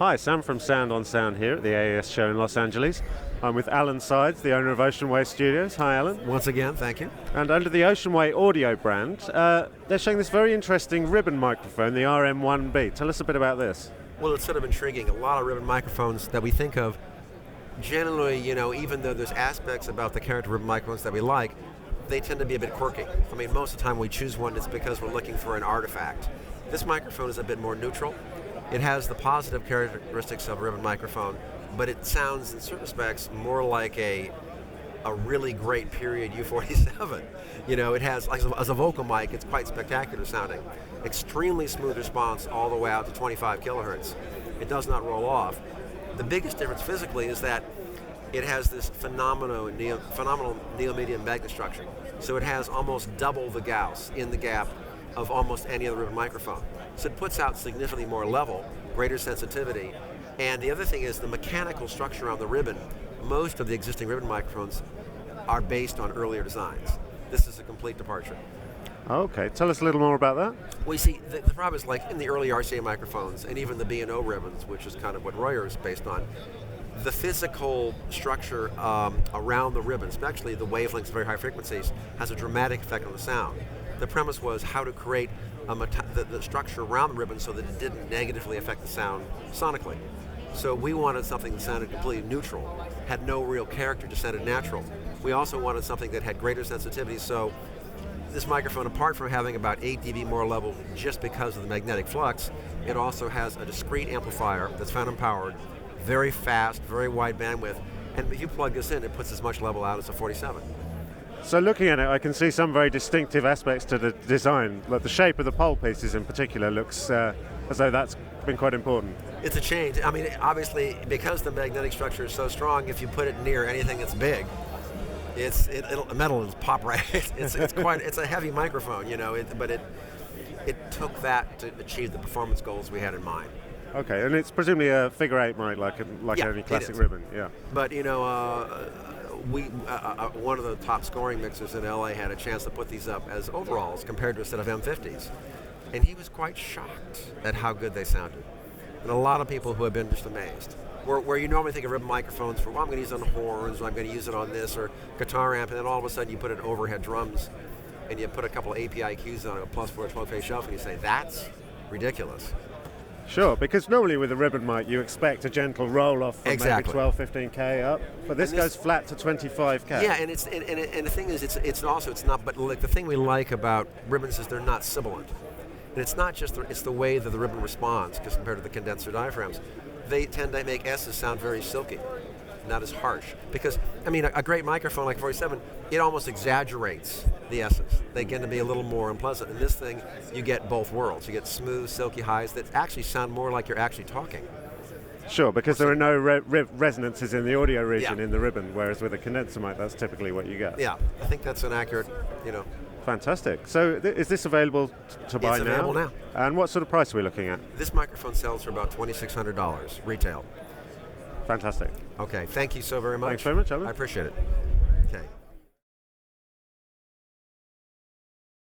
Hi, Sam from Sound on Sound here at the AES show in Los Angeles. I'm with Alan Sides, the owner of Ocean Way Studios. Hi, Alan. Once again, thank you. And under the Ocean Way audio brand, they're showing this very interesting ribbon microphone, the RM1-B. Tell us a bit about this. Well, it's sort of intriguing. A lot of ribbon microphones that we think of, generally, even though there's aspects about the character ribbon microphones that we like, they tend to be a bit quirky. I mean, most of the time we choose one, it's because we're looking for an artifact. This microphone is a bit more neutral. It has the positive characteristics of a ribbon microphone, but it sounds, in certain respects, more like a really great period U-47. It has, like, as a vocal mic, it's quite spectacular sounding. Extremely smooth response all the way out to 25 kilohertz. It does not roll off. The biggest difference physically is that it has this phenomenal neo-medium magnet structure. So it has almost double the Gauss in the gap of almost any other ribbon microphone. So it puts out significantly more level, greater sensitivity. And the other thing is the mechanical structure on the ribbon. Most of the existing ribbon microphones are based on earlier designs. This is a complete departure. Okay, tell us a little more about that. Well, you see, the problem is, like in the early RCA microphones and even the B&O ribbons, which is kind of what Royer is based on, the physical structure around the ribbon, especially the wavelengths, very high frequencies, has a dramatic effect on the sound. The premise was how to create the structure around the ribbon so that it didn't negatively affect the sound sonically. So we wanted something that sounded completely neutral, had no real character, just sounded natural. We also wanted something that had greater sensitivity, so this microphone, apart from having about 8 dB more level just because of the magnetic flux, it also has a discrete amplifier that's phantom powered, very fast, very wide bandwidth, and if you plug this in, it puts as much level out as a 47. So looking at it, I can see some very distinctive aspects to the design. Like the shape of the pole pieces in particular looks as though that's been quite important. It's a change. I mean, obviously, because the magnetic structure is so strong, if you put it near anything that's big, metal will pop right. It's a heavy microphone, but it took that to achieve the performance goals we had in mind. Okay, and it's presumably a figure 8 mic, like any classic ribbon, yeah. But one of the top scoring mixers in LA had a chance to put these up as overalls compared to a set of M50s, and he was quite shocked at how good they sounded. And a lot of people who have been just amazed. Where you normally think of ribbon microphones for, well, I'm going to use it on horns, or I'm going to use it on this, or guitar amp, and then all of a sudden you put it overhead drums, and you put a couple of API cues on a +4 12-phase shelf, and you say, that's ridiculous. Sure, because normally with a ribbon mic you expect a gentle roll off from maybe 12, 15K up, but this goes flat to 25K. Yeah, and the thing is, it's not. But like the thing we like about ribbons is they're not sibilant, and it's not just it's the way that the ribbon responds, because compared to the condenser diaphragms, they tend to make S's sound very silky, not as harsh. Because I mean, a great microphone like 47, it almost exaggerates the S's. They get to be a little more unpleasant. In this thing, you get both worlds. You get smooth, silky highs that actually sound more like you're actually talking. Sure, because there are no resonances in the audio region in the ribbon, whereas with a condenser mic, that's typically what you get. Yeah, I think that's an accurate, Fantastic. So is this available to buy now? It's available now. And what sort of price are we looking at? This microphone sells for about $2,600 retail. Fantastic. Okay, thank you so very much. Thanks very much, Alan. I appreciate it.